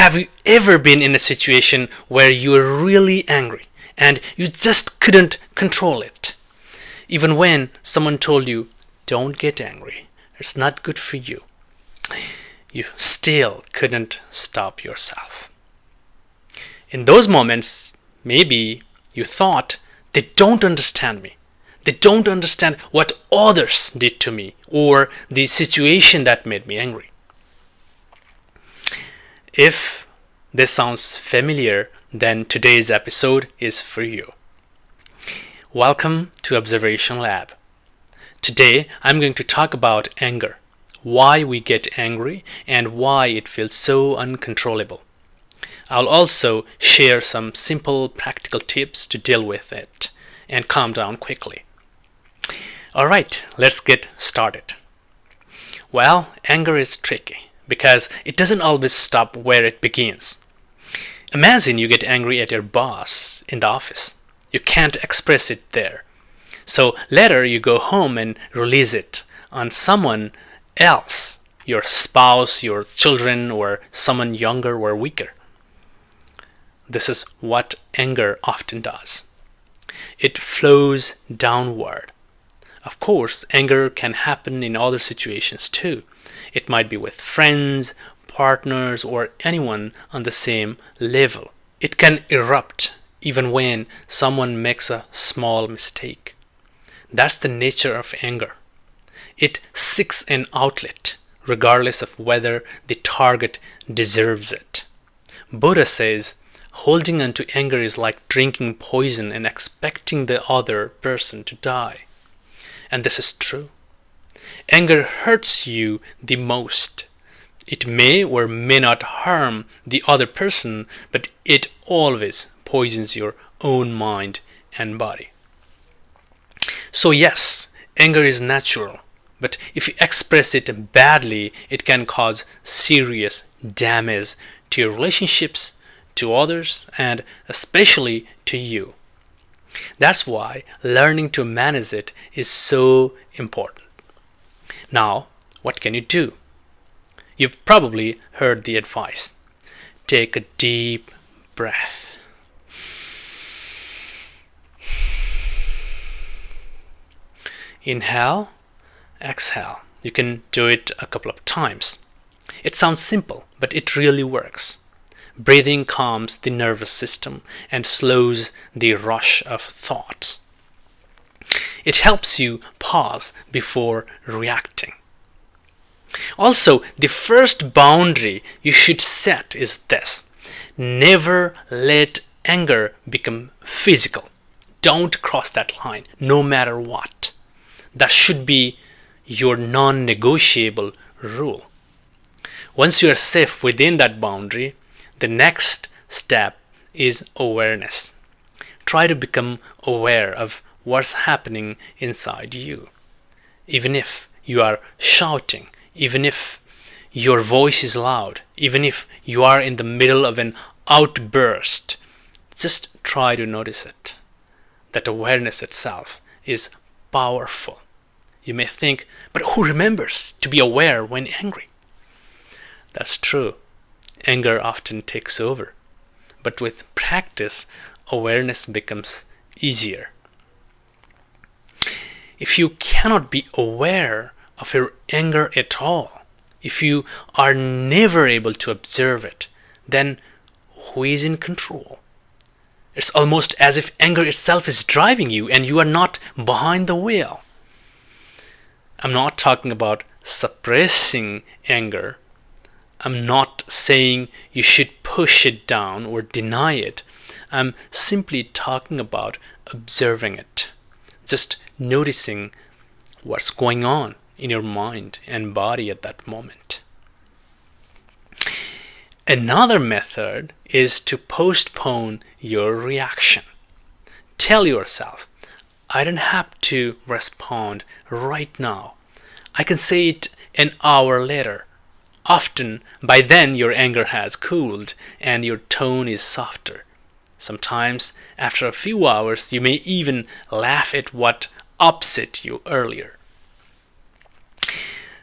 Have you ever been in a situation where you were really angry and you just couldn't control it? Even when someone told you, don't get angry, it's not good for you, you still couldn't stop yourself. In those moments, maybe you thought, they don't understand me. They don't understand what others did to me or the situation that made me angry. If this sounds familiar, then today's episode is for you. Welcome to Observation Lab. Today I'm going to talk about anger, why we get angry and why it feels so uncontrollable. I'll also share some simple practical tips to deal with it and calm down quickly. Alright, let's get started. Well, anger is tricky because it doesn't always stop where it begins. Imagine you get angry at your boss in the office. You can't express it there. So later you go home and release it on someone else, your spouse, your children, or someone younger or weaker. This is what anger often does. It flows downward. Of course, anger can happen in other situations too. It might be with friends, partners, or anyone on the same level. It can erupt even when someone makes a small mistake. That's the nature of anger. It seeks an outlet, regardless of whether the target deserves it. Buddha says, holding on to anger is like drinking poison and expecting the other person to die. And this is true. Anger hurts you the most. It may or may not harm the other person, but it always poisons your own mind and body. So yes, anger is natural, but if you express it badly, it can cause serious damage to your relationships, to others, and especially to you. That's why learning to manage it is so important. Now, what can you do? You've probably heard the advice. Take a deep breath. Inhale, exhale. You can do it a couple of times. It sounds simple, but it really works. Breathing calms the nervous system and slows the rush of thoughts. It helps you pause before reacting. Also, the first boundary you should set is this. Never let anger become physical. Don't cross that line, no matter what. That should be your non-negotiable rule. Once you are safe within that boundary, the next step is awareness. Try to become aware of what's happening inside you. Even if you are shouting, even if your voice is loud, even if you are in the middle of an outburst, just try to notice it. That awareness itself is powerful. You may think, but who remembers to be aware when angry? That's true. Anger often takes over. But with practice, awareness becomes easier. If you cannot be aware of your anger at all, if you are never able to observe it, then who is in control? It's almost as if anger itself is driving you and you are not behind the wheel. I'm not talking about suppressing anger. I'm not saying you should push it down or deny it. I'm simply talking about observing it. Just noticing what's going on in your mind and body at that moment. Another method is to postpone your reaction. Tell yourself, I don't have to respond right now. I can say it an hour later. Often, by then your anger has cooled and your tone is softer. Sometimes, after a few hours, you may even laugh at what upset you earlier.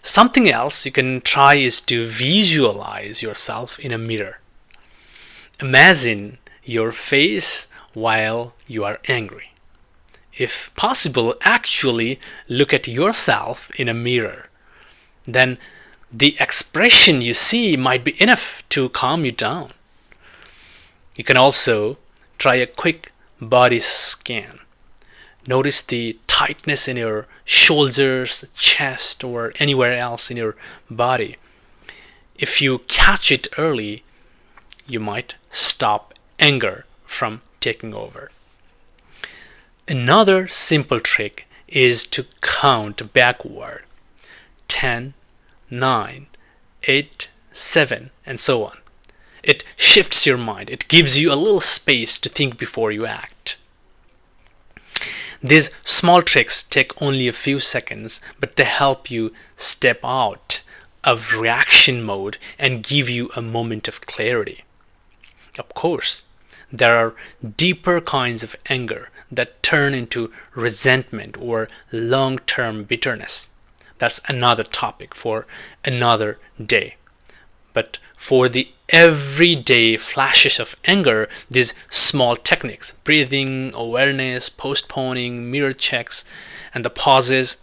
Something else you can try is to visualize yourself in a mirror. Imagine your face while you are angry. If possible, actually look at yourself in a mirror. Then the expression you see might be enough to calm you down. You can also try a quick body scan. Notice the tightness in your shoulders, chest, or anywhere else in your body. If you catch it early, you might stop anger from taking over. Another simple trick is to count backward: 10, 9, 8, 7, and so on. It shifts your mind. It gives you a little space to think before you act. These small tricks take only a few seconds, but they help you step out of reaction mode and give you a moment of clarity. Of course, there are deeper kinds of anger that turn into resentment or long-term bitterness. That's another topic for another day. But for the everyday flashes of anger, these small techniques, breathing, awareness, postponing, mirror checks, and the pauses,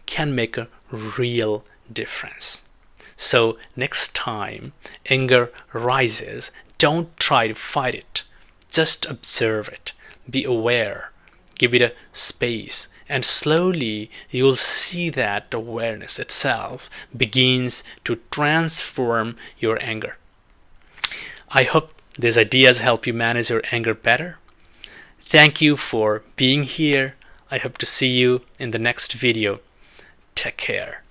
can make a real difference. So next time anger rises, don't try to fight it. Just observe it. Be aware. Give it a space. And slowly you'll see that awareness itself begins to transform your anger. I hope these ideas help you manage your anger better. Thank you for being here. I hope to see you in the next video. Take care.